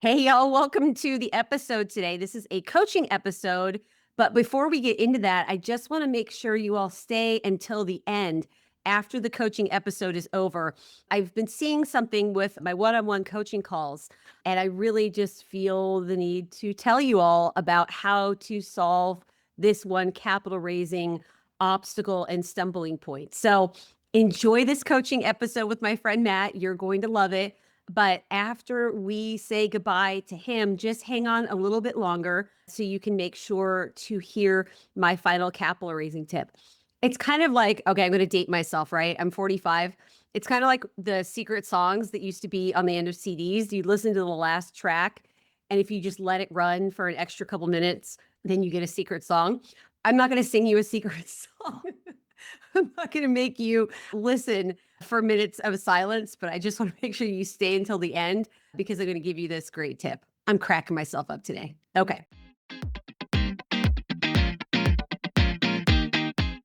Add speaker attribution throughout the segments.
Speaker 1: Hey, y'all, welcome to the episode today. This is a coaching episode. But before we get into that, I just want to make sure you all stay until the end after the coaching episode is over. I've been seeing something with my one on one coaching calls, and I really just feel the need to tell you all about how to solve this one capital raising obstacle and stumbling point. So enjoy this coaching episode with my friend Matt. You're going to love it. But after we say goodbye to him, just hang on a little bit longer so you can make sure to hear my final capital raising tip. It's kind of like, okay, I'm going to date myself, right? I'm 45. It's kind of like the secret songs that used to be on the end of CDs. You listen to the last track, and if you just let it run for an extra couple minutes, then you get a secret song. I'm not going to sing you a secret song. I'm not going to make you listen for minutes of silence, but I just want to make sure you stay until the end because I'm going to give you this great tip. I'm cracking myself up today. Okay.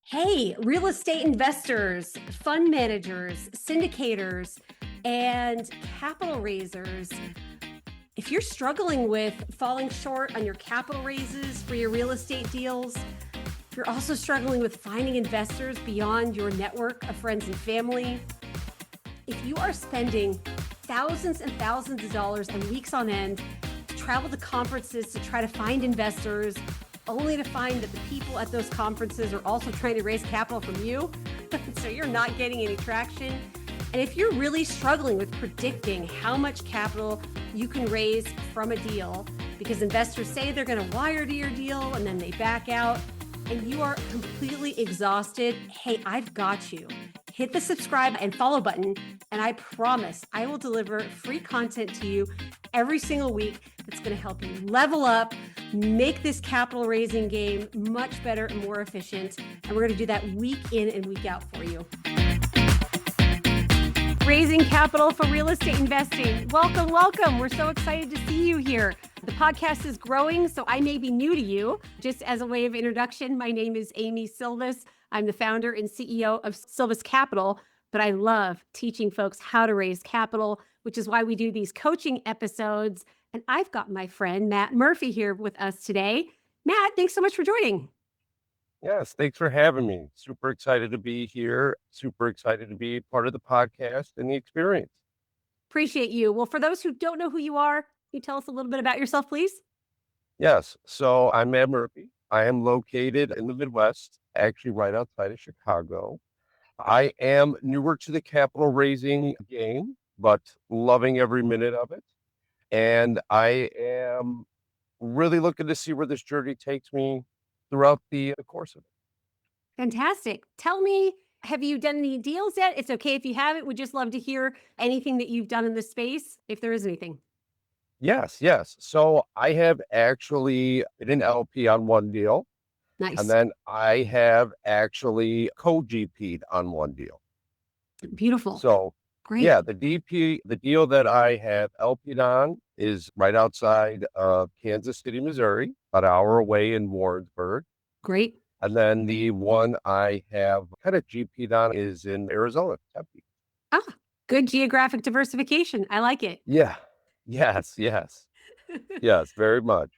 Speaker 1: Hey, real estate investors, fund managers, syndicators, and capital raisers. If you're struggling with falling short on your capital raises for your real estate deals, if you're also struggling with finding investors beyond your network of friends and family, if you are spending thousands and thousands of dollars and weeks on end to travel to conferences to try to find investors, only to find that the people at those conferences are also trying to raise capital from you, so you're not getting any traction. And if you're really struggling with predicting how much capital you can raise from a deal, because investors say they're going to wire to your deal and then they back out, and you are completely exhausted, hey, I've got you. Hit the subscribe and follow button, and I promise I will deliver free content to you every single week that's going to help you level up, make this capital raising game much better and more efficient. And we're going to do that week in and week out for you. Raising capital for real estate investing. Welcome, welcome. We're so excited to see you here. The podcast is growing, so I may be new to you. Just as a way of introduction, my name is Amy Silvis. I'm the founder and CEO of Silvis Capital, but I love teaching folks how to raise capital, which is why we do these coaching episodes. And I've got my friend Matt Murphy here with us today. Matt, thanks so much for joining.
Speaker 2: Yes, thanks for having me. Super excited to be here. Super excited to be part of the podcast and the experience.
Speaker 1: Appreciate you. Well, for those who don't know who you are, can you tell us a little bit about yourself, please?
Speaker 2: Yes, so I'm Matt Murphy. I am located in the Midwest, actually right outside of Chicago. I am newer to the capital raising game, but loving every minute of it. And I am really looking to see where this journey takes me throughout the course of it.
Speaker 1: Fantastic. Tell me, have you done any deals yet? It's okay if you haven't. We'd just love to hear anything that you've done in this space, if there is anything.
Speaker 2: Yes, yes. So I have actually been an LP on one deal. And
Speaker 1: Nice.
Speaker 2: then I have actually co-GP'd on one deal.
Speaker 1: Beautiful.
Speaker 2: So
Speaker 1: Great.
Speaker 2: yeah, the deal that I have LP'd on is right outside of Kansas City, Missouri, about an hour away in Warrensburg.
Speaker 1: Great.
Speaker 2: And then the one I have kind of GP'd on is in Arizona, Tempe.
Speaker 1: Ah, good geographic diversification. I like it.
Speaker 2: Yeah. Yes, yes, yes, very much.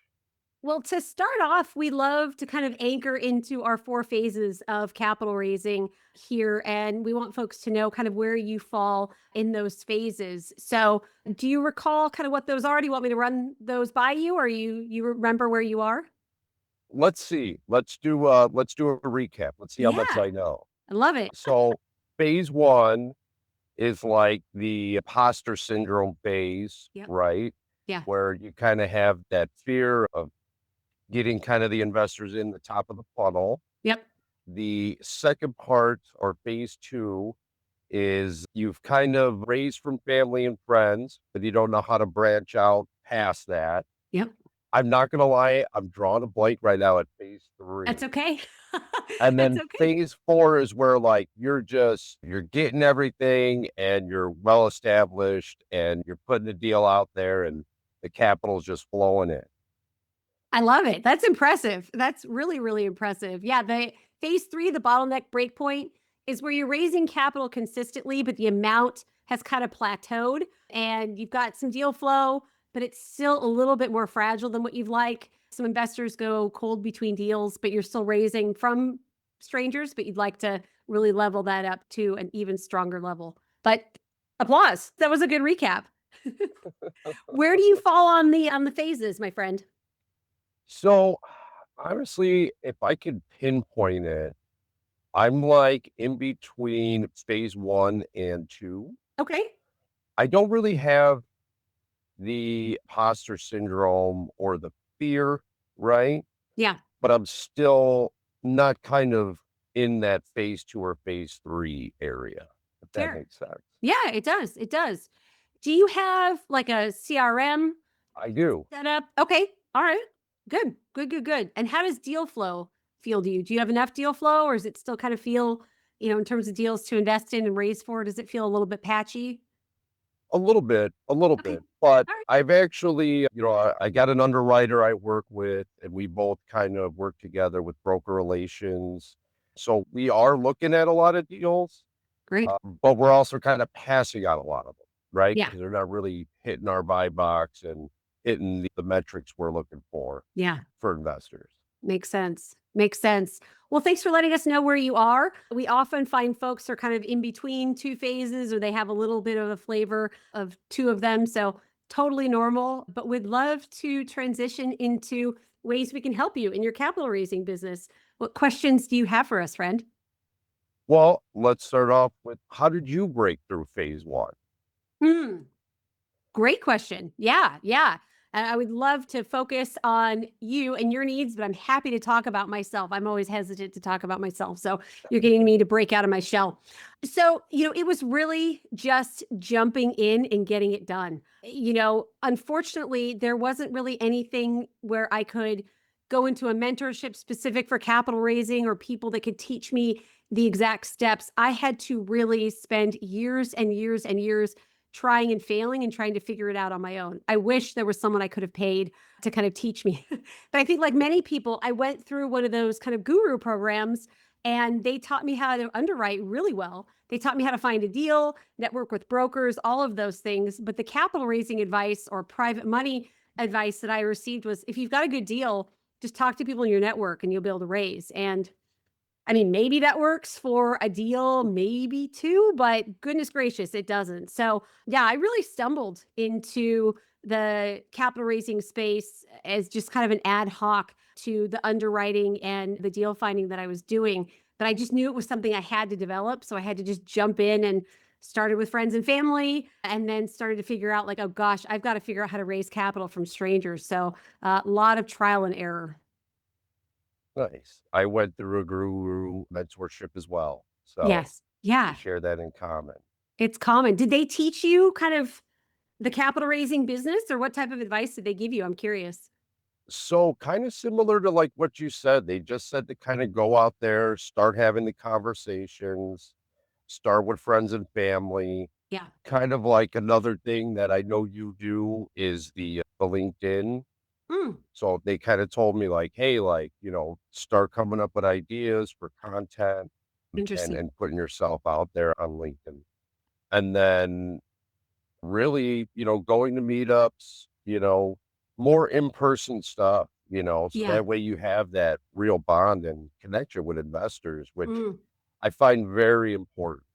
Speaker 1: Well, to start off, we love to kind of anchor into our four phases of capital raising here. And we want folks to know kind of where you fall in those phases. So do you recall kind of what those are? Do you want me to run those by you, or you remember where you are?
Speaker 2: Let's see. Let's do a recap. Let's see how much
Speaker 1: Yeah,
Speaker 2: I know.
Speaker 1: I love it.
Speaker 2: So phase one is like the imposter syndrome phase,
Speaker 1: Yep.
Speaker 2: right?
Speaker 1: Yeah.
Speaker 2: Where you kind of have that fear of getting kind of the investors in the top of the funnel.
Speaker 1: Yep.
Speaker 2: The second part or phase two is you've kind of raised from family and friends, but you don't know how to branch out past that.
Speaker 1: Yep.
Speaker 2: I'm not going to lie, I'm drawing a blank right now at phase
Speaker 1: That's
Speaker 2: three.
Speaker 1: okay.
Speaker 2: And
Speaker 1: That's
Speaker 2: then
Speaker 1: okay.
Speaker 2: phase four is where like you're getting everything and you're well established and you're putting the deal out there and the capital's just flowing in.
Speaker 1: I love it. That's impressive. That's really, really impressive. Yeah, the phase three, the bottleneck breakpoint, is where you're raising capital consistently, but the amount has kind of plateaued and you've got some deal flow, but it's still a little bit more fragile than what you'd like. Some investors go cold between deals, but you're still raising from strangers, but you'd like to really level that up to an even stronger level. But applause. That was a good recap. Where do you fall on the phases, my friend?
Speaker 2: So, honestly, if I could pinpoint it, I'm like in between phase 1 and 2.
Speaker 1: Okay.
Speaker 2: I don't really have the imposter syndrome or the fear, right?
Speaker 1: Yeah.
Speaker 2: But I'm still not kind of in that phase 2 or phase 3 area, if that
Speaker 1: Fair.
Speaker 2: makes sense.
Speaker 1: Yeah, it does. It does. Do you have like a CRM
Speaker 2: I do.
Speaker 1: set up? Okay. All right. Good. Good, good, good. And how does deal flow feel to you? Do you have enough deal flow or does it still kind of feel, in terms of deals to invest in and raise for, does it feel a little bit patchy?
Speaker 2: A little
Speaker 1: Okay.
Speaker 2: bit, but
Speaker 1: All right.
Speaker 2: I've actually, I got an underwriter I work with, and we both kind of work together with broker relations. So we are looking at a lot of deals,
Speaker 1: Great.
Speaker 2: but we're also kind of passing on a lot of them, right?
Speaker 1: Yeah.
Speaker 2: Because they're not really hitting our buy box and hitting the metrics we're looking
Speaker 1: Yeah.
Speaker 2: for investors.
Speaker 1: Makes sense. Makes sense. Well, thanks for letting us know where you are. We often find folks are kind of in between two phases or they have a little bit of a flavor of two of them. So, totally normal, but we'd love to transition into ways we can help you in your capital raising business. What questions do you have for us, friend?
Speaker 2: Well, let's start off with how did you break through phase 1?
Speaker 1: Hmm. Great question. Yeah, yeah. And I would love to focus on you and your needs, but I'm happy to talk about myself. I'm always hesitant to talk about myself. So you're getting me to break out of my shell. So, it was really just jumping in and getting it done. Unfortunately, there wasn't really anything where I could go into a mentorship specific for capital raising or people that could teach me the exact steps. I had to really spend years and years and years trying and failing and trying to figure it out on my own. I wish there was someone I could have paid to kind of teach me. But I think, like many people, I went through one of those kind of guru programs and they taught me how to underwrite really well. They taught me how to find a deal, network with brokers, all of those things. But the capital raising advice or private money advice that I received was, if you've got a good deal, just talk to people in your network and you'll be able to raise. And I mean, maybe that works for a deal, maybe two, but goodness gracious, it doesn't. So, yeah, I really stumbled into the capital raising space as just kind of an ad hoc to the underwriting and the deal finding that I was doing. But I just knew it was something I had to develop. So I had to just jump in and started with friends and family and then started to figure out, like, oh gosh, I've got to figure out how to raise capital from strangers. So a lot of trial and error.
Speaker 2: Nice. I went through a guru mentorship as well, so
Speaker 1: Yes.
Speaker 2: we
Speaker 1: Yeah.
Speaker 2: share that in common.
Speaker 1: It's common. Did they teach you kind of the capital raising business or what type of advice did they give you? I'm curious.
Speaker 2: So, kinda similar to, like, what you said, they just said to kinda go out there, start having the conversations, start with friends and family.
Speaker 1: Yeah.
Speaker 2: Kind of like another thing that I know you do is the LinkedIn.
Speaker 1: Mm,
Speaker 2: So, they kinda told me like, "Hey, like, start coming up with ideas for content and
Speaker 1: interesting.
Speaker 2: putting yourself out there on LinkedIn." And then really, going to meetups, more in-person stuff, so
Speaker 1: Yeah.
Speaker 2: that way you have that real bond and connection with investors, which
Speaker 1: Mm,
Speaker 2: I find very important.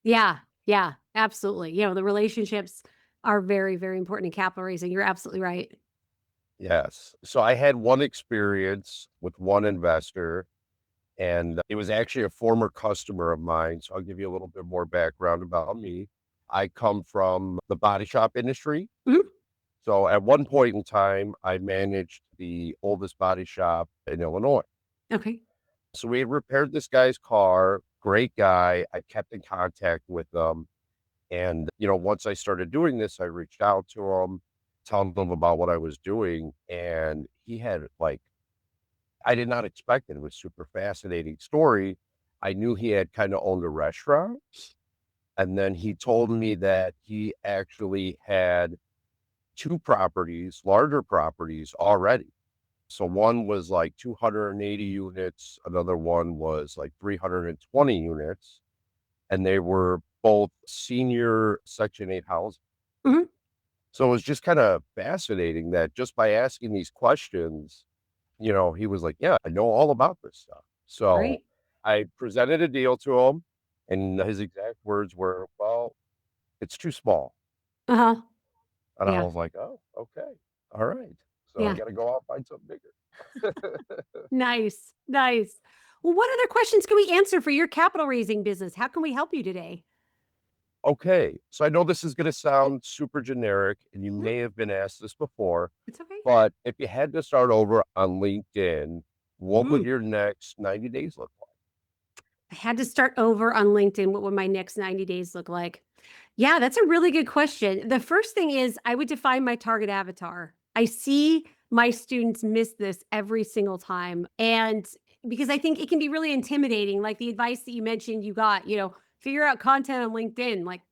Speaker 1: yeah. Yeah. Absolutely. The relationships are very, very important in capital raising. You're absolutely right.
Speaker 2: Yes. So I had one experience with one investor, and it was actually a former customer of mine. So I'll give you a little bit more background about me. I come from the body shop industry.
Speaker 1: Mhm.
Speaker 2: So at one point in time, I managed the oldest body shop in Illinois.
Speaker 1: Okay.
Speaker 2: So we had repaired this guy's car, great guy. I kept in contact with him. And, once I started doing this, I reached out to him, telling him about what I was doing. And he had like, I did not expect it. It was super fascinating story. I knew he had kind of owned a restaurant. And then he told me that he actually had two properties, larger properties already. So one was like 280 units, another one was like 320 units, and they were both senior Section 8 housing.
Speaker 1: Mhm.
Speaker 2: So it was just kind of fascinating that just by asking these questions, he was like, "Yeah, I know all about this stuff." So
Speaker 1: Great.
Speaker 2: I presented a deal to him, and his exact words were, "Well, it's too small."
Speaker 1: Uh-huh.
Speaker 2: And I
Speaker 1: Yeah.
Speaker 2: was like, "Oh, okay. All right. So I
Speaker 1: Yeah.
Speaker 2: got to go out and find something bigger."
Speaker 1: Nice. Nice. Well, what other questions can we answer for your capital raising business? How can we help you today?
Speaker 2: Okay. So I know this is going to sound super generic, and you
Speaker 1: Mhm.
Speaker 2: may have been asked this before,
Speaker 1: It's okay.
Speaker 2: but if you had to start over on LinkedIn, what would
Speaker 1: Mm.
Speaker 2: your next 90 days look like?
Speaker 1: I had to start over on LinkedIn. What would my next 90 days look like? Yeah, that's a really good question. The first thing is I would define my target avatar. I see my students miss this every single time. And because I think it can be really intimidating, like the advice that you mentioned you got, figure out content on LinkedIn. Like,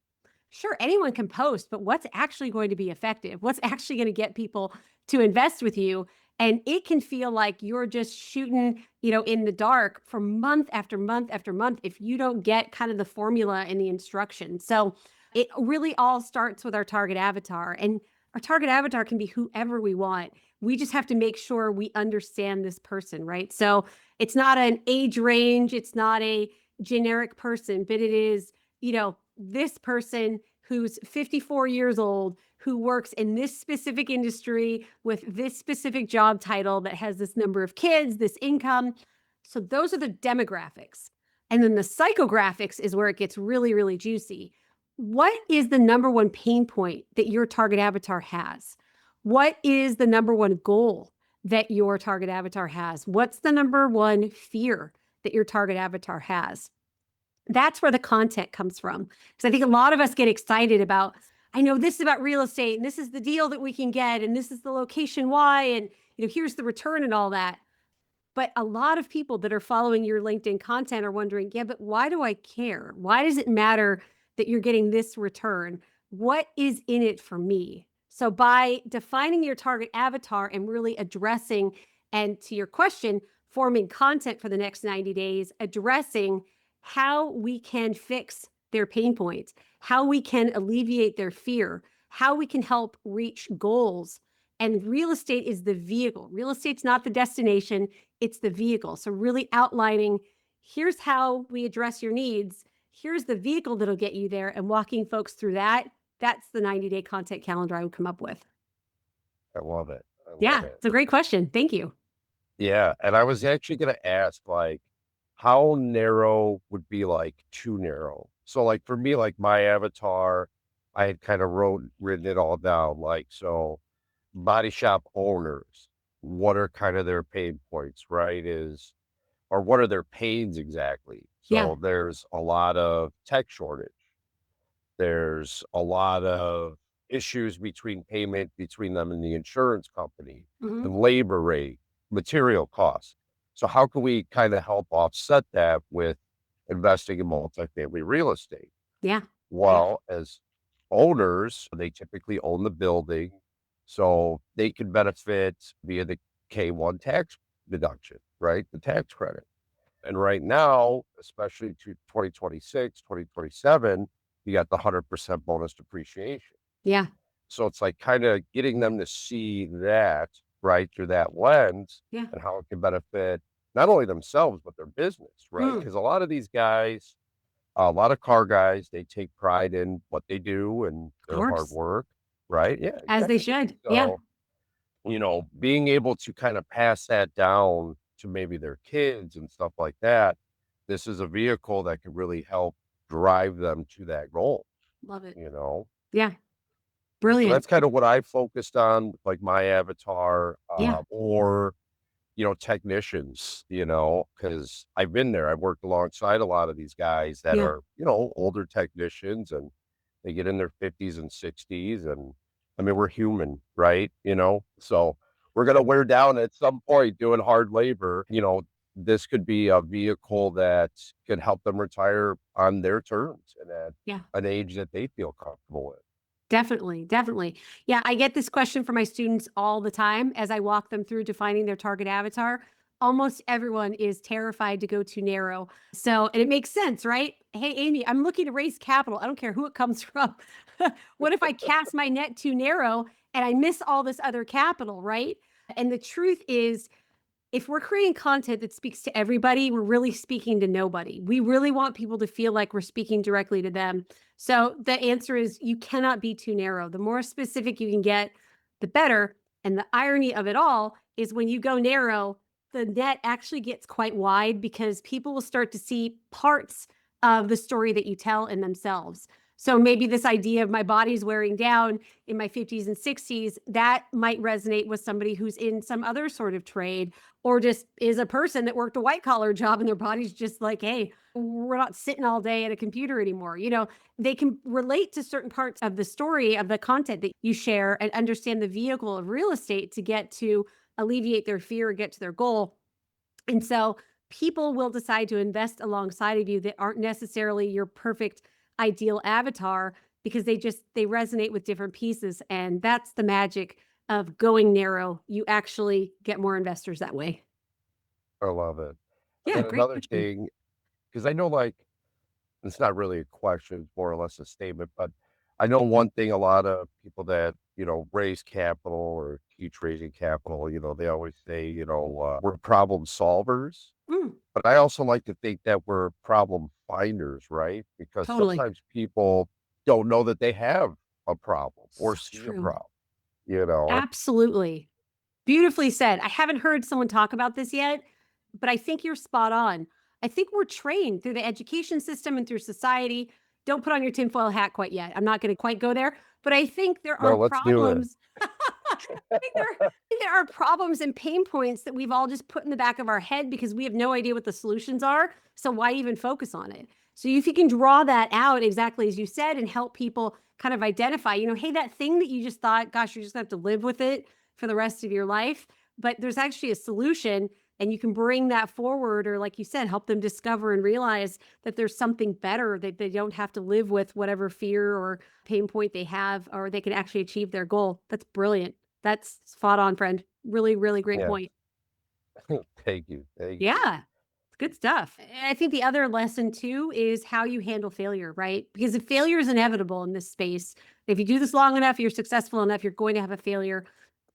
Speaker 1: sure, anyone can post, but what's actually going to be effective? What's actually going to get people to invest with you? And it can feel like you're just shooting, in the dark for month after month after month if you don't get kind of the formula and the instructions. So it really all starts with our target avatar. And our target avatar can be whoever we want. We just have to make sure we understand this person, right? So it's not an age range, it's not a generic person, but it is, this person who's 54 years old, who works in this specific industry with this specific job title that has this number of kids, this income. So those are the demographics. And then the psychographics is where it gets really, really juicy. What is the number one pain point that your target avatar has? What is the number one goal that your target avatar has? What's the number one fear that your target avatar has? That's where the content comes from. Because I think a lot of us get excited about, I know this is about real estate and this is the deal that we can get and this is the location why and here's the return and all that. But a lot of people that are following your LinkedIn content are wondering, yeah, but why do I care? Why does it matter that you're getting this return? What is in it for me? So by defining your target avatar and really addressing, and to your question, forming content for the next 90 days, addressing how we can fix their pain points, how we can alleviate their fear, how we can help reach goals. And real estate is the vehicle. Real estate's not the destination, it's the vehicle. So really outlining, here's how we address your needs. Here's the vehicle that'll get you there and walking folks through that. That's the 90-day content calendar I would come up with.
Speaker 2: I love it. I love
Speaker 1: Yeah,
Speaker 2: it.
Speaker 1: it's a great question. Thank you.
Speaker 2: Yeah. And I was actually going to ask, like, how narrow would be like too narrow? So, like, for me, like my avatar, I had kind of written it all down. Like, so body shop owners, what are kind of their pain points, right? Or what are their pains exactly?
Speaker 1: Yeah.
Speaker 2: So there's a lot of tech shortage. There's a lot of issues between payment between them and the insurance company, the
Speaker 1: Hmm.
Speaker 2: labor rate, material costs. So how can we kind of help offset that with investing in multifamily real estate?
Speaker 1: Yeah.
Speaker 2: Well, as owners, they typically own the building, so they can benefit via the K-1 tax deduction, right? The tax credit. And right now, especially to 2026, 2027, you got the 100% bonus depreciation.
Speaker 1: Yeah.
Speaker 2: So it's like kind of getting them to see that, right, through that lens
Speaker 1: Yeah.
Speaker 2: and how it can benefit not only themselves, but their business, right?
Speaker 1: Mm,
Speaker 2: Because a lot of these guys, a lot of car guys, they take pride in what they do and
Speaker 1: of
Speaker 2: their hard
Speaker 1: course.
Speaker 2: work, right? Yeah,
Speaker 1: As they
Speaker 2: exactly.
Speaker 1: should. Yeah.
Speaker 2: So, being able to kind of pass that down to maybe their kids and stuff like that, this is a vehicle that can really help drive them to that goal,
Speaker 1: Love it.
Speaker 2: you know?
Speaker 1: Yeah.
Speaker 2: So
Speaker 1: Brilliant.
Speaker 2: that's kind of what I focused on, like my avatar,
Speaker 1: Yeah.
Speaker 2: or technicians, because I've been there. I've worked alongside a lot of these guys that
Speaker 1: Yeah.
Speaker 2: are, older technicians and they get in their 50s and 60s. And I mean, we're human, right? So we're going to wear down at some point doing hard labor. This could be a vehicle that could help them retire on their terms and at
Speaker 1: Yeah.
Speaker 2: an age that they feel comfortable with.
Speaker 1: Definitely, definitely. Yeah, I get this question from my students all the time as I walk them through defining their target avatar. Almost everyone is terrified to go too narrow. So, and it makes sense, right? Hey, Amy, I'm looking to raise capital. I don't care who it comes from. What if I cast my net too narrow and I miss all this other capital, right? And the truth is, if we're creating content that speaks to everybody, we're really speaking to nobody. We really want people to feel like we're speaking directly to them. So the answer is you cannot be too narrow. The more specific you can get, the better. And the irony of it all is when you go narrow, the net actually gets quite wide because people will start to see parts of the story that you tell in themselves. So maybe this idea of my body's wearing down in my 50s and 60s, that might resonate with somebody who's in some other sort of trade or just is a person that worked a white collar job and their body's just like, hey, we're not sitting all day at a computer anymore. They can relate to certain parts of the story of the content that you share and understand the vehicle of real estate to get to alleviate their fear or get to their goal. And so people will decide to invest alongside of you that aren't necessarily your perfect ideal avatar because they resonate with different pieces. And that's the magic of going narrow. You actually get more investors that way.
Speaker 2: I love it. And
Speaker 1: Yeah,
Speaker 2: then
Speaker 1: great
Speaker 2: another
Speaker 1: question.
Speaker 2: thing, because I know like it's not really a question, it's more or less a statement, but I know one thing a lot of people that, raise capital or teach raising capital, they always say, we're problem solvers.
Speaker 1: Mm,
Speaker 2: But I also like to think that we're problem finders, right? Because
Speaker 1: totally.
Speaker 2: sometimes people don't know that they have a problem or
Speaker 1: So
Speaker 2: see a
Speaker 1: true.
Speaker 2: problem, you know?
Speaker 1: Absolutely. Beautifully said. I haven't heard someone talk about this yet, but I think you're spot on. I think we're trained through the education system and through society. Don't put on your tinfoil hat quite yet. I'm not going to quite go there, but I think there are
Speaker 2: No, let's do it.
Speaker 1: problems. I think there are problems and pain points that we've all just put in the back of our head because we have no idea what the solutions are. So why even focus on it? So if you can draw that out exactly as you said and help people kind of identify, hey, that thing that you just thought, gosh, you're just gonna have to live with it for the rest of your life. But there's actually a solution and you can bring that forward or like you said, help them discover and realize that there's something better that they don't have to live with whatever fear or pain point they have, or they can actually achieve their goal. That's brilliant. That's spot on, friend. Really, really great
Speaker 2: Yeah.
Speaker 1: point.
Speaker 2: Thank you. Thank you.
Speaker 1: Yeah, good stuff. And I think the other lesson too is how you handle failure, right? Because if failure is inevitable in this space, if you do this long enough, you're successful enough, you're going to have a failure.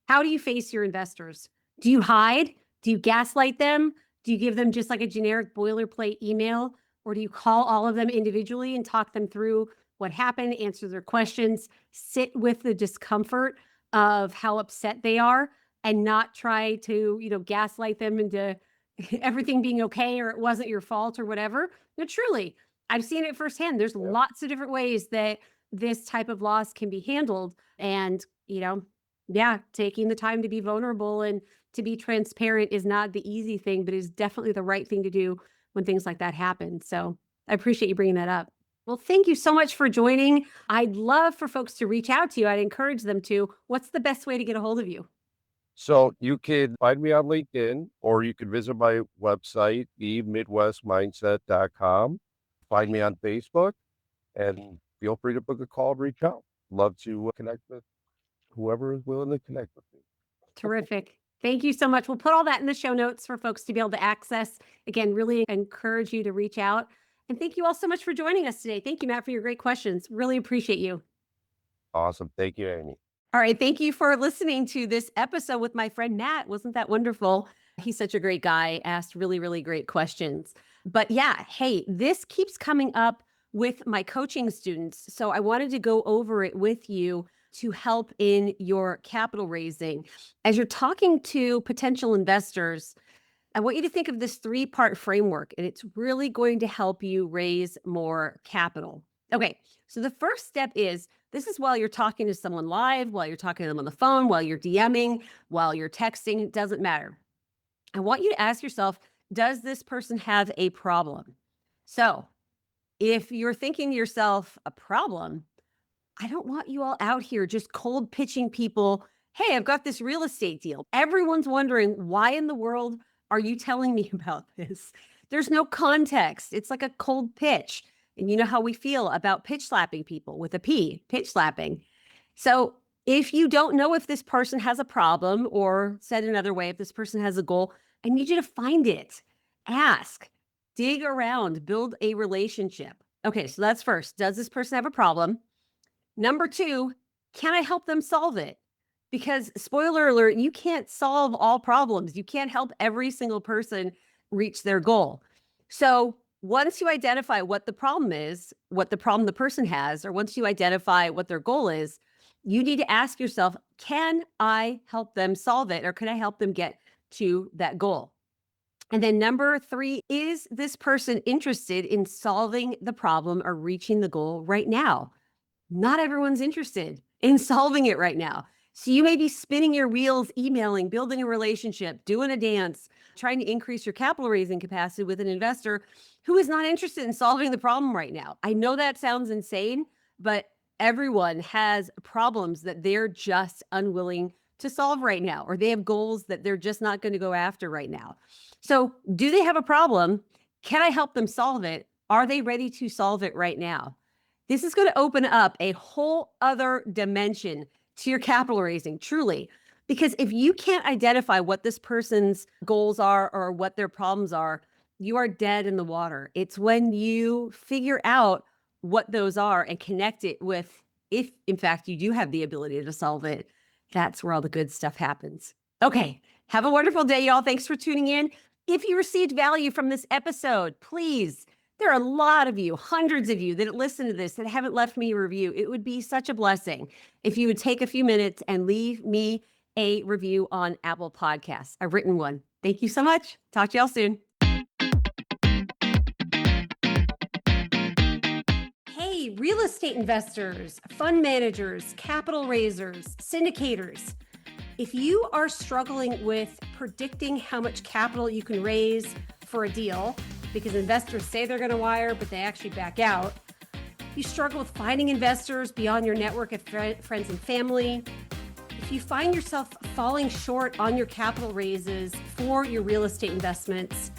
Speaker 1: How do you face your investors? Do you hide? Do you gaslight them? Do you give them just like a generic boilerplate email? Or do you call all of them individually and talk them through what happened, answer their questions, sit with the discomfort of how upset they are, and not try to, gaslight them into everything being okay or it wasn't your fault or whatever? No, truly, I've seen it firsthand. There's
Speaker 2: Yep.
Speaker 1: lots of different ways that this type of loss can be handled. And, yeah, taking the time to be vulnerable and to be transparent is not the easy thing, but is definitely the right thing to do when things like that happen. So I appreciate you bringing that up. Well, thank you so much for joining. I'd love for folks to reach out to you. I'd encourage them to. What's the best way to get a hold of you?
Speaker 2: So you can find me on LinkedIn or you can visit my website, themidwestmindset.com. Find me on Facebook and feel free to book a call and reach out. Love to connect with whoever is willing to connect with me.
Speaker 1: Terrific. Thank you so much. We'll put all that in the show notes for folks to be able to access. Again, really encourage you to reach out. And thank you all so much for joining us today. Thank you, Matt, for your great questions. Really appreciate you.
Speaker 2: Awesome. Thank you, Amy.
Speaker 1: All right. Thank you for listening to this episode with my friend Matt. Wasn't that wonderful? He's such a great guy, asked really, really great questions. But yeah, hey, this keeps coming up with my coaching students. So I wanted to go over it with you to help in your capital raising. As you're talking to potential investors, I want you to think of this three-part framework, and it's really going to help you raise more capital. Okay, so the first step is this is while you're talking to someone live, while you're talking to them on the phone, while you're DMing, while you're texting, it doesn't matter. I want you to ask yourself, does this person have a problem? So if you're thinking to yourself, a problem, I don't want you all out here just cold pitching people. Hey, I've got this real estate deal. Everyone's wondering, why in the world are you telling me about this? There's no context. It's like a cold pitch. And you know how we feel about pitch slapping people with a P, pitch slapping. So if you don't know if this person has a problem, or said another way, if this person has a goal, I need you to find it. Ask, dig around, build a relationship. Okay, so that's first. Does this person have a problem? Number two, can I help them solve it? Because, spoiler alert, you can't solve all problems. You can't help every single person reach their goal. So, once you identify what the problem is, what the problem the person has, or once you identify what their goal is, you need to ask yourself, can I help them solve it, or can I help them get to that goal? And then number three, is this person interested in solving the problem or reaching the goal right now? Not everyone's interested in solving it right now. So you may be spinning your wheels, emailing, building a relationship, doing a dance, trying to increase your capital raising capacity with an investor who is not interested in solving the problem right now. I know that sounds insane, but everyone has problems that they're just unwilling to solve right now, or they have goals that they're just not going to go after right now. So, do they have a problem? Can I help them solve it? Are they ready to solve it right now? This is going to open up a whole other dimension to your capital raising, truly. Because if you can't identify what this person's goals are or what their problems are, you are dead in the water. It's when you figure out what those are and connect it with, if in fact you do have the ability to solve it, that's where all the good stuff happens. Okay. Have a wonderful day, y'all. Thanks for tuning in. If you received value from this episode, please, there are a lot of you, hundreds of you that listen to this that haven't left me a review. It would be such a blessing if you would take a few minutes and leave me a review on Apple Podcasts. I've written one. Thank you so much. Talk to y'all soon. Hey, real estate investors, fund managers, capital raisers, syndicators. If you are struggling with predicting how much capital you can raise for a deal, because investors say they're going to wire, but they actually back out. You struggle with finding investors beyond your network of friends and family. If you find yourself falling short on your capital raises for your real estate investments,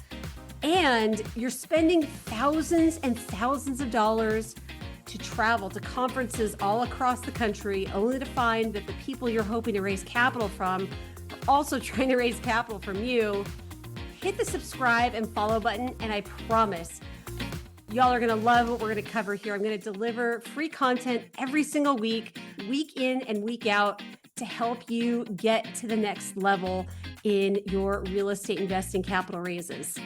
Speaker 1: and you're spending thousands and thousands of dollars to travel to conferences all across the country, only to find that the people you're hoping to raise capital from are also trying to raise capital from you, hit the subscribe and follow button, and I promise y'all are going to love what we're going to cover here. I'm going to deliver free content every single week in and week out, to help you get to the next level in your real estate investing capital raises.